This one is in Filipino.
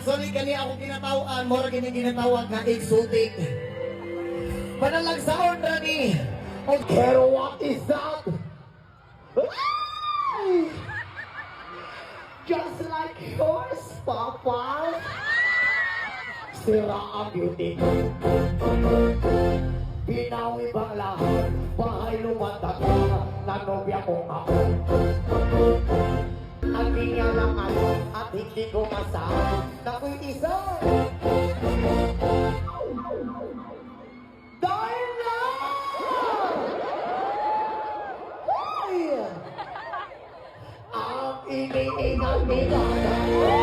Actually, kani ako kinatawaan, mora kini ginatawag na exotic. Panalagsaon ra ni. Pero what is that? Just like yours, Papa. Sira ang beauty. Binawi bang lahat? Bahay lumatag na nobya ko ako. Ang niya lang ano at hindi ko masabi na ko'y isa. Dahil na! Ay! Ang iniingat-ingat